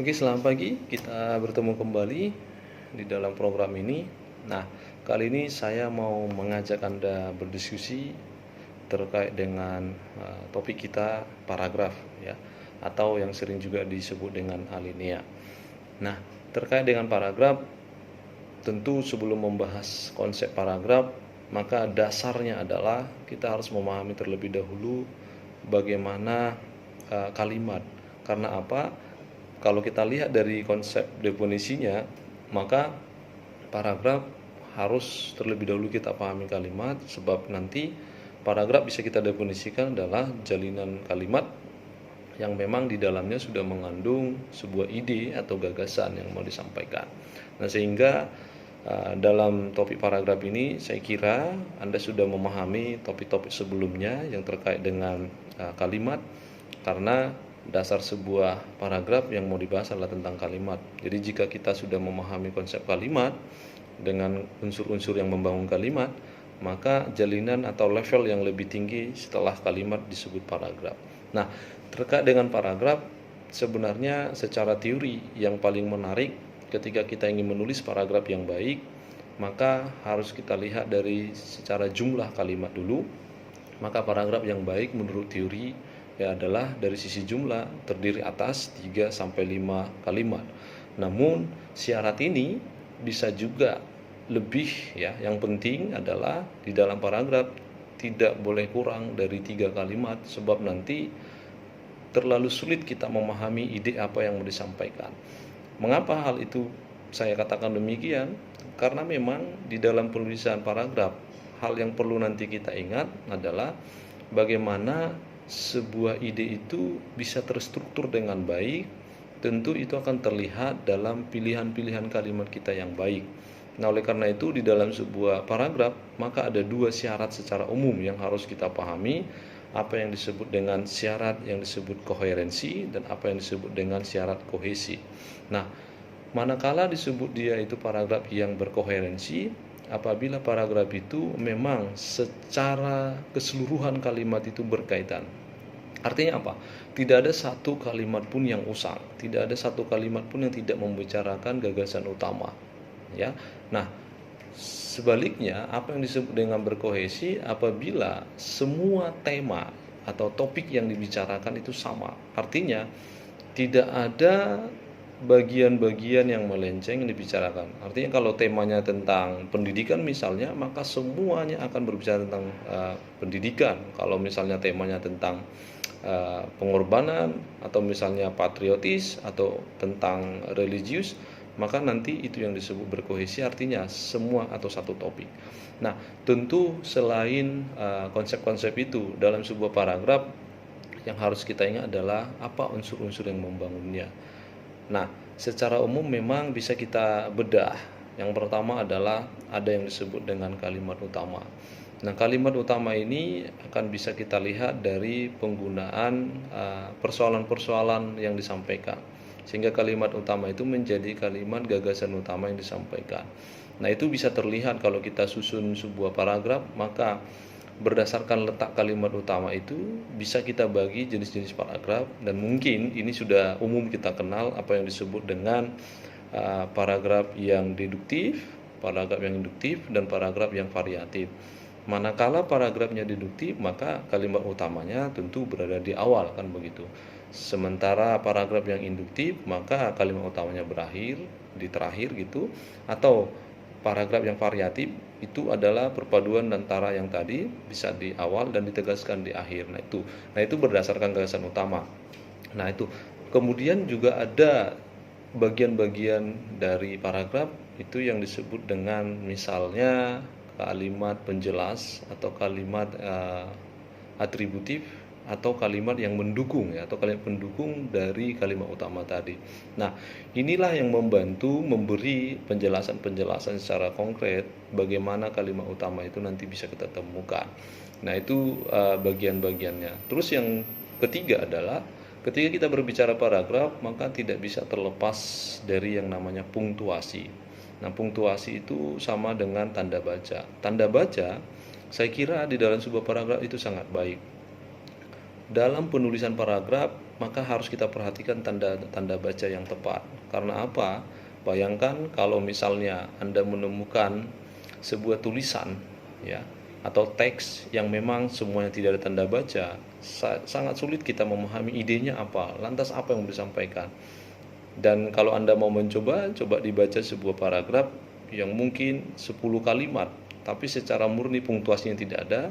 Oke, selamat pagi. Kita bertemu kembali di dalam program ini. Nah, kali ini saya mau mengajak Anda berdiskusi terkait dengan topik kita paragraf ya, atau yang sering juga disebut dengan alinea. Nah, terkait dengan paragraf, tentu sebelum membahas konsep paragraf, maka dasarnya adalah kita harus memahami terlebih dahulu bagaimana kalimat. Karena apa? Kalau kita lihat dari konsep definisinya, maka paragraf harus terlebih dahulu kita pahami kalimat, sebab nanti paragraf bisa kita definisikan adalah jalinan kalimat yang memang di dalamnya sudah mengandung sebuah ide atau gagasan yang mau disampaikan. Nah, sehingga dalam topik paragraf ini saya kira Anda sudah memahami topik-topik sebelumnya yang terkait dengan kalimat, karena dasar sebuah paragraf yang mau dibahas adalah tentang kalimat. Jadi jika kita sudah memahami konsep kalimat dengan unsur-unsur yang membangun kalimat, maka jalinan atau level yang lebih tinggi setelah kalimat disebut paragraf. Nah, terkait dengan paragraf, sebenarnya secara teori yang paling menarik ketika kita ingin menulis paragraf yang baik, maka harus kita lihat dari secara jumlah kalimat dulu. Maka paragraf yang baik menurut teori ya adalah dari sisi jumlah terdiri atas 3 sampai 5 kalimat. Namun syarat ini bisa juga lebih ya. Yang penting adalah di dalam paragraf tidak boleh kurang dari 3 kalimat, sebab nanti terlalu sulit kita memahami ide apa yang mau disampaikan. Mengapa hal itu saya katakan demikian? Karena memang di dalam penulisan paragraf, hal yang perlu nanti kita ingat adalah bagaimana sebuah ide itu bisa terstruktur dengan baik. Tentu itu akan terlihat dalam pilihan-pilihan kalimat kita yang baik. Nah, oleh karena itu di dalam sebuah paragraf maka ada 2 syarat secara umum yang harus kita pahami, apa yang disebut dengan syarat yang disebut koherensi dan apa yang disebut dengan syarat kohesi. Nah, manakala disebut dia itu paragraf yang berkoherensi, apabila paragraf itu memang secara keseluruhan kalimat itu berkaitan. Artinya apa? Tidak ada satu kalimat pun yang usang, tidak ada satu kalimat pun yang tidak membicarakan gagasan utama. Ya, nah sebaliknya apa yang disebut dengan berkohesi apabila semua tema atau topik yang dibicarakan itu sama. Artinya tidak ada bagian-bagian yang melenceng yang dibicarakan. Artinya kalau temanya tentang pendidikan misalnya, maka semuanya akan berbicara tentang pendidikan. Kalau misalnya temanya tentang pengorbanan atau misalnya patriotis atau tentang religius, maka nanti itu yang disebut berkohesi, artinya semua atau satu topik. Nah, tentu selain konsep-konsep itu dalam sebuah paragraf, yang harus kita ingat adalah apa unsur-unsur yang membangunnya. Nah, secara umum memang bisa kita bedah. Yang pertama adalah ada yang disebut dengan kalimat utama. Nah, kalimat utama ini akan bisa kita lihat dari penggunaan persoalan-persoalan yang disampaikan, sehingga kalimat utama itu menjadi kalimat gagasan utama yang disampaikan. Nah, itu bisa terlihat kalau kita susun sebuah paragraf, maka berdasarkan letak kalimat utama itu bisa kita bagi jenis-jenis paragraf, dan mungkin ini sudah umum kita kenal apa yang disebut dengan paragraf yang deduktif, paragraf yang induktif, dan paragraf yang variatif. Manakala paragrafnya deduktif, maka kalimat utamanya tentu berada di awal, kan begitu. Sementara paragraf yang induktif, maka kalimat utamanya berakhir di terakhir gitu. Atau paragraf yang variatif itu adalah perpaduan antara yang tadi bisa di awal dan ditegaskan di akhir. Nah itu berdasarkan gagasan utama. Nah itu kemudian juga ada bagian-bagian dari paragraf itu yang disebut dengan misalnya kalimat penjelas atau kalimat atributif atau kalimat yang mendukung ya, atau kalimat pendukung dari kalimat utama tadi. Nah, inilah yang membantu memberi penjelasan-penjelasan secara konkret bagaimana kalimat utama itu nanti bisa kita temukan. Nah, itu bagian-bagiannya. Terus yang ketiga adalah ketika kita berbicara paragraf, maka tidak bisa terlepas dari yang namanya punktuasi. Nah, punktuasi itu sama dengan tanda baca. Tanda baca, saya kira di dalam sebuah paragraf itu sangat baik. Dalam penulisan paragraf, maka harus kita perhatikan tanda-tanda baca yang tepat. Karena apa? Bayangkan kalau misalnya Anda menemukan sebuah tulisan ya atau teks yang memang semuanya tidak ada tanda baca, sangat sulit kita memahami idenya apa, lantas apa yang mau disampaikan. Dan kalau Anda mau mencoba, coba dibaca sebuah paragraf yang mungkin 10 kalimat, tapi secara murni punktuasinya tidak ada,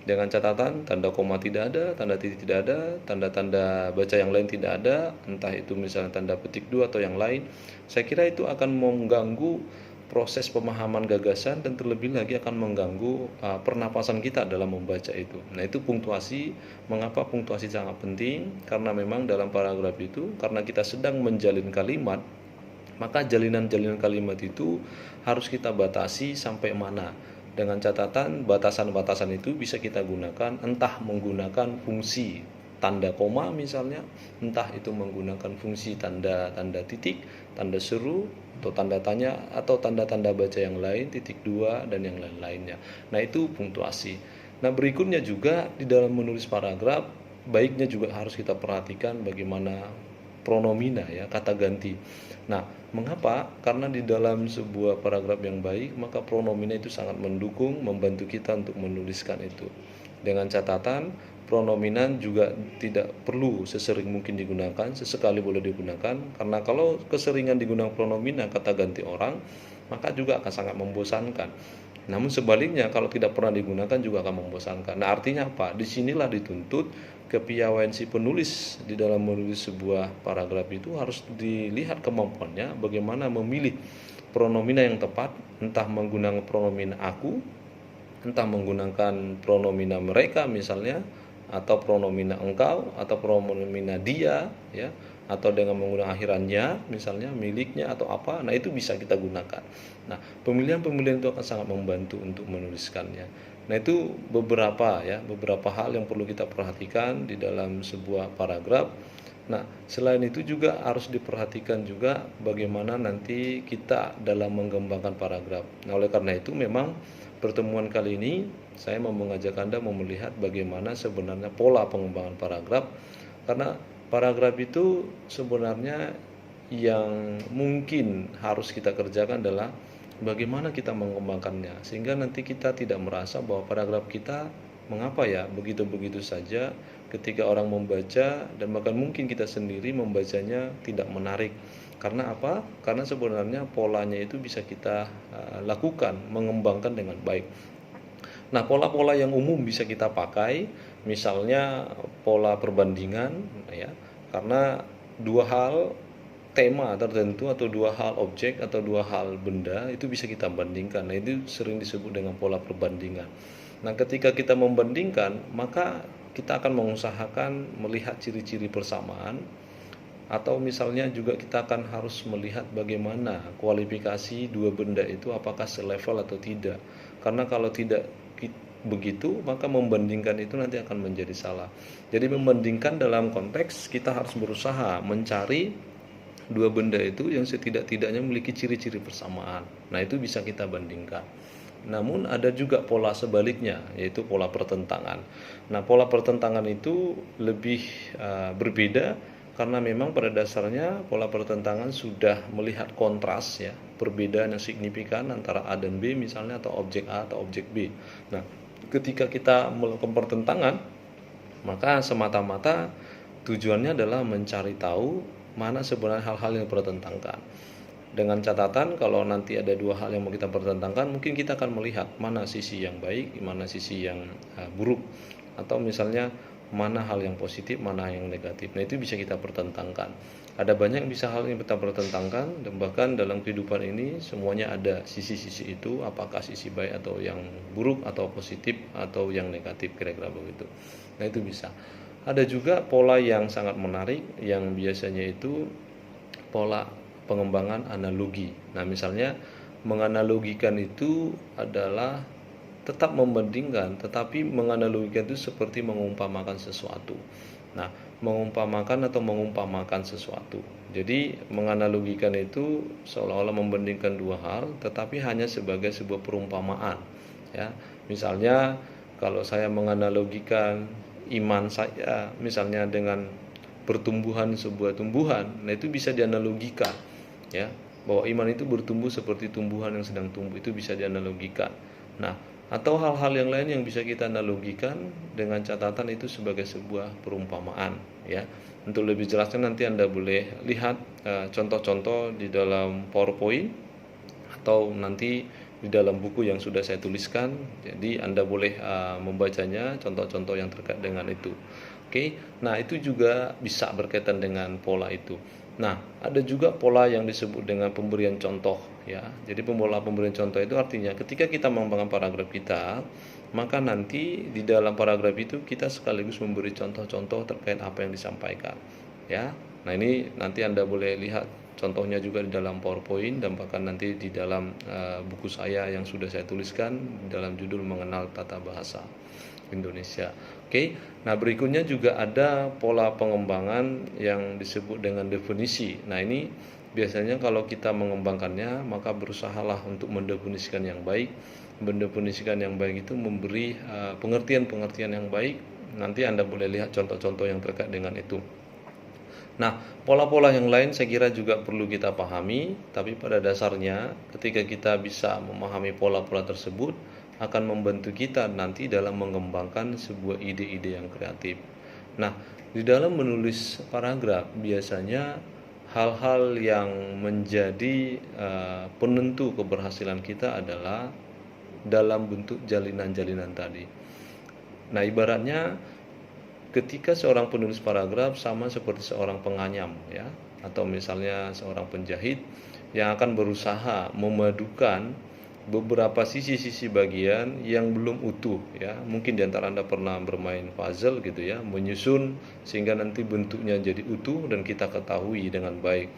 dengan catatan tanda koma tidak ada, tanda titik tidak ada, tanda-tanda baca yang lain tidak ada, entah itu misalnya tanda petik dua atau yang lain. Saya kira itu akan mengganggu proses pemahaman gagasan dan terlebih lagi akan mengganggu pernapasan kita dalam membaca itu. Nah, itu punktuasi. Mengapa punktuasi sangat penting? Karena memang dalam paragraf itu, karena kita sedang menjalin kalimat, maka jalinan-jalinan kalimat itu harus kita batasi sampai mana. Dengan catatan batasan-batasan itu bisa kita gunakan, entah menggunakan fungsi tanda koma misalnya, entah itu menggunakan fungsi tanda titik, tanda seru, atau tanda tanya, atau tanda-tanda baca yang lain, titik dua, dan yang lain-lainnya. Nah, itu punktuasi. Nah, berikutnya juga di dalam menulis paragraf, baiknya juga harus kita perhatikan bagaimana pronomina ya, kata ganti. Nah, mengapa? Karena di dalam sebuah paragraf yang baik, maka pronomina itu sangat mendukung, membantu kita untuk menuliskan itu. Dengan catatan, pronominan juga tidak perlu sesering mungkin digunakan, sesekali boleh digunakan, karena kalau keseringan digunakan pronomina kata ganti orang, maka juga akan sangat membosankan. Namun sebaliknya kalau tidak pernah digunakan juga akan membosankan. Nah, artinya apa? Disinilah dituntut kepiawaian si penulis di dalam menulis sebuah paragraf itu harus dilihat kemampuannya bagaimana memilih pronomina yang tepat, entah menggunakan pronomina aku, entah menggunakan pronomina mereka misalnya, atau pronomina engkau, atau pronomina dia ya, atau dengan menggunakan akhirannya misalnya miliknya atau apa. Nah, itu bisa kita gunakan. Nah, pemilihan-pemilihan itu akan sangat membantu untuk menuliskannya. Nah, itu beberapa hal yang perlu kita perhatikan di dalam sebuah paragraf. Nah, selain itu juga harus diperhatikan juga bagaimana nanti kita dalam mengembangkan paragraf. Nah, oleh karena itu memang pertemuan kali ini saya mau mengajak Anda melihat bagaimana sebenarnya pola pengembangan paragraf, karena paragraf itu sebenarnya yang mungkin harus kita kerjakan adalah bagaimana kita mengembangkannya sehingga nanti kita tidak merasa bahwa paragraf kita mengapa ya begitu-begitu saja ketika orang membaca, dan bahkan mungkin kita sendiri membacanya tidak menarik. Karena apa? Karena sebenarnya polanya itu bisa kita lakukan, mengembangkan dengan baik. Nah, pola-pola yang umum bisa kita pakai, misalnya pola perbandingan ya. Karena dua hal tema tertentu atau dua hal objek atau dua hal benda itu bisa kita bandingkan. Nah, itu sering disebut dengan pola perbandingan. Nah, ketika kita membandingkan, maka kita akan mengusahakan melihat ciri-ciri persamaan, atau misalnya juga kita akan harus melihat bagaimana kualifikasi dua benda itu apakah selevel atau tidak. Karena kalau tidak begitu, maka membandingkan itu nanti akan menjadi salah. Jadi membandingkan dalam konteks kita harus berusaha mencari dua benda itu yang setidak-tidaknya memiliki ciri-ciri persamaan. Nah, itu bisa kita bandingkan. Namun ada juga pola sebaliknya, yaitu pola pertentangan. Nah, pola pertentangan itu lebih berbeda, karena memang pada dasarnya pola pertentangan sudah melihat kontras ya, perbedaan yang signifikan antara A dan B misalnya, atau objek A atau objek B. Nah, ketika kita melakukan pertentangan, maka semata-mata tujuannya adalah mencari tahu mana sebenarnya hal-hal yang dipertentangkan. Dengan catatan kalau nanti ada dua hal yang mau kita pertentangkan, mungkin kita akan melihat mana sisi yang baik, mana sisi yang buruk, atau misalnya mana hal yang positif, mana yang negatif. Nah, itu bisa kita pertentangkan. Ada banyak bisa hal yang kita pertentangkan, dan bahkan dalam kehidupan ini semuanya ada sisi-sisi itu, apakah sisi baik atau yang buruk, atau positif atau yang negatif, kira-kira begitu. Nah, itu bisa. Ada juga pola yang sangat menarik yang biasanya itu pola pengembangan analogi. Nah, misalnya menganalogikan itu adalah tetap membandingkan, tetapi menganalogikan itu seperti mengumpamakan sesuatu. Nah, mengumpamakan atau mengumpamakan sesuatu. Jadi menganalogikan itu seolah-olah membandingkan dua hal, tetapi hanya sebagai sebuah perumpamaan. Ya, misalnya kalau saya menganalogikan iman saya misalnya dengan pertumbuhan sebuah tumbuhan, nah itu bisa dianalogikan, ya, bahwa iman itu bertumbuh seperti tumbuhan yang sedang tumbuh, itu bisa dianalogikan. Nah, atau hal-hal yang lain yang bisa kita analogikan dengan catatan itu sebagai sebuah perumpamaan, ya. Untuk lebih jelasnya nanti Anda boleh lihat contoh-contoh di dalam PowerPoint atau nanti di dalam buku yang sudah saya tuliskan. Jadi Anda boleh membacanya, contoh-contoh yang terkait dengan itu. Oke, nah itu juga bisa berkaitan dengan pola itu. Nah, ada juga pola yang disebut dengan pemberian contoh, ya. Jadi pola pemberian contoh itu artinya ketika kita mengembangkan paragraf kita, maka nanti di dalam paragraf itu kita sekaligus memberi contoh-contoh terkait apa yang disampaikan, ya. Nah, ini nanti Anda boleh lihat contohnya juga di dalam PowerPoint dan bahkan nanti di dalam buku saya yang sudah saya tuliskan dalam judul Mengenal Tata Bahasa Indonesia. Oke, nah berikutnya juga ada pola pengembangan yang disebut dengan definisi. Nah ini biasanya kalau kita mengembangkannya maka berusahalah untuk mendefinisikan yang baik. Mendefinisikan yang baik itu memberi pengertian-pengertian yang baik. Nanti Anda boleh lihat contoh-contoh yang terkait dengan itu. Nah, pola-pola yang lain saya kira juga perlu kita pahami, tapi pada dasarnya ketika kita bisa memahami pola-pola tersebut akan membantu kita nanti dalam mengembangkan sebuah ide-ide yang kreatif. Nah, di dalam menulis paragraf biasanya hal-hal yang menjadi penentu keberhasilan kita adalah dalam bentuk jalinan-jalinan tadi. Nah, ibaratnya ketika seorang penulis paragraf sama seperti seorang penganyam, ya, atau misalnya seorang penjahit yang akan berusaha memadukan beberapa sisi-sisi bagian yang belum utuh, ya. Mungkin diantara Anda pernah bermain puzzle gitu, ya, menyusun sehingga nanti bentuknya jadi utuh dan kita ketahui dengan baik.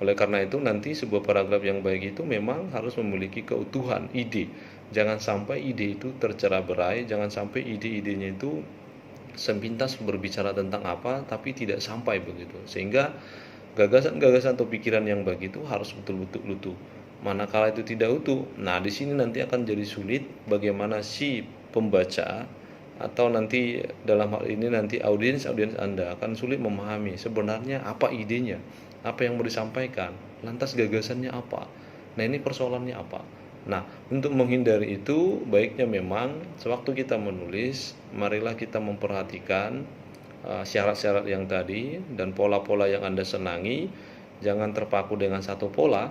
Oleh karena itu nanti sebuah paragraf yang baik itu memang harus memiliki keutuhan ide. Jangan sampai ide itu tercerai-berai, jangan sampai ide-idenya itu sepintas berbicara tentang apa tapi tidak sampai begitu, sehingga gagasan-gagasan atau pikiran yang baik itu harus betul-betul utuh. Manakala itu tidak utuh, nah di sini nanti akan jadi sulit bagaimana si pembaca atau nanti dalam hal ini nanti audiens Anda akan sulit memahami sebenarnya apa idenya, apa yang mau disampaikan, lantas gagasannya apa. Nah, ini persoalannya apa. Nah, untuk menghindari itu, baiknya memang sewaktu kita menulis, marilah kita memperhatikan syarat-syarat yang tadi dan pola-pola yang Anda senangi. Jangan terpaku dengan satu pola.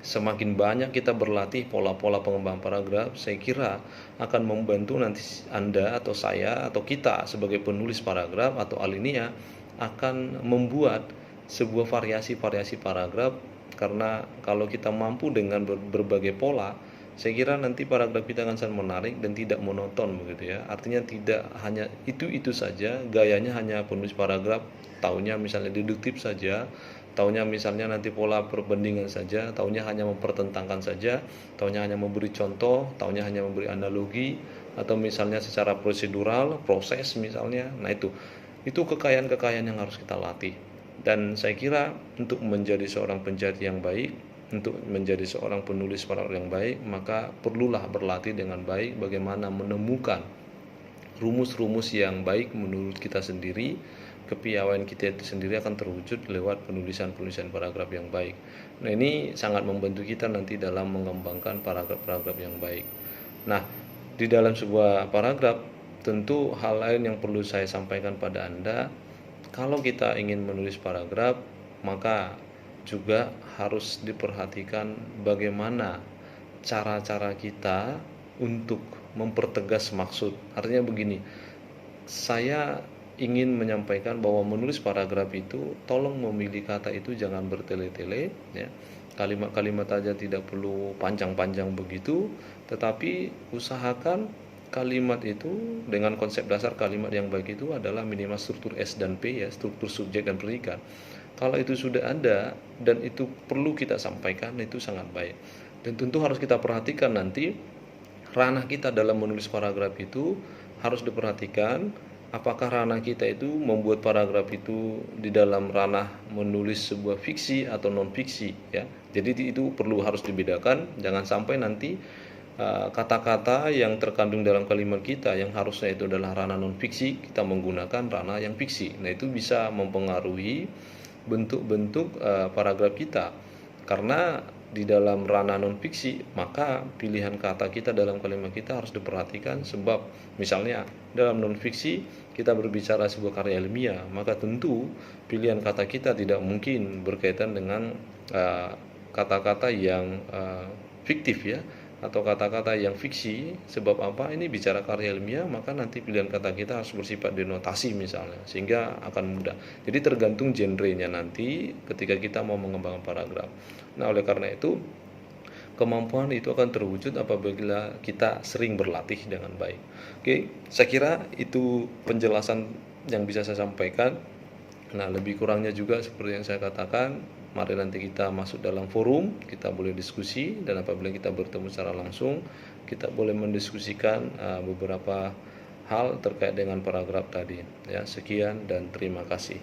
Semakin banyak kita berlatih pola-pola pengembangan paragraf, saya kira akan membantu nanti Anda atau saya atau kita sebagai penulis paragraf atau alinea akan membuat sebuah variasi-variasi paragraf. Karena kalau kita mampu dengan berbagai pola, saya kira nanti paragraf kita akan sangat menarik dan tidak monoton begitu, ya. Artinya tidak hanya itu saja, gayanya hanya penulis paragraf, taunya misalnya deduktif saja, taunya misalnya nanti pola perbandingan saja, taunya hanya mempertentangkan saja, taunya hanya memberi contoh, taunya hanya memberi analogi, atau misalnya secara prosedural, proses misalnya. Nah, itu kekayaan-kekayaan yang harus kita latih. Dan saya kira untuk menjadi seorang penjahit yang baik, untuk menjadi seorang penulis paragraf yang baik, maka perlulah berlatih dengan baik bagaimana menemukan rumus-rumus yang baik menurut kita sendiri. Kepiawaian kita itu sendiri akan terwujud lewat penulisan-penulisan paragraf yang baik. Nah, ini sangat membantu kita nanti dalam mengembangkan paragraf-paragraf yang baik. Nah, di dalam sebuah paragraf tentu hal lain yang perlu saya sampaikan pada Anda, kalau kita ingin menulis paragraf, maka juga harus diperhatikan bagaimana cara-cara kita untuk mempertegas maksud. Artinya begini, saya ingin menyampaikan bahwa menulis paragraf itu tolong memilih kata itu jangan bertele-tele, ya. Kalimat-kalimat aja tidak perlu panjang-panjang begitu, tetapi usahakan kalimat itu dengan konsep dasar kalimat yang baik itu adalah minimal struktur S dan P, ya, struktur subjek dan predikat. Kalau itu sudah ada dan itu perlu kita sampaikan, itu sangat baik. Dan tentu harus kita perhatikan nanti ranah kita dalam menulis paragraf itu harus diperhatikan. Apakah ranah kita itu membuat paragraf itu di dalam ranah menulis sebuah fiksi atau non fiksi, ya. Jadi itu perlu harus dibedakan. Jangan sampai nanti kata-kata yang terkandung dalam kalimat kita yang harusnya itu adalah ranah non fiksi, kita menggunakan ranah yang fiksi. Nah, itu bisa mempengaruhi bentuk-bentuk paragraf kita. Karena di dalam ranah non fiksi, maka pilihan kata kita dalam kalimat kita harus diperhatikan, sebab misalnya dalam non fiksi kita berbicara sebuah karya ilmiah, maka tentu pilihan kata kita tidak mungkin berkaitan dengan kata-kata yang fiktif ya, atau kata-kata yang fiksi. Sebab apa? Ini bicara karya ilmiah, maka nanti pilihan kata kita harus bersifat denotasi misalnya, sehingga akan mudah. Jadi tergantung genrenya nanti ketika kita mau mengembangkan paragraf. Nah, oleh karena itu kemampuan itu akan terwujud apabila kita sering berlatih dengan baik. Oke, saya kira itu penjelasan yang bisa saya sampaikan. Nah, lebih kurangnya juga seperti yang saya katakan, mari nanti kita masuk dalam forum, kita boleh diskusi, dan apabila kita bertemu secara langsung, kita boleh mendiskusikan beberapa hal terkait dengan paragraf tadi. Ya, sekian dan terima kasih.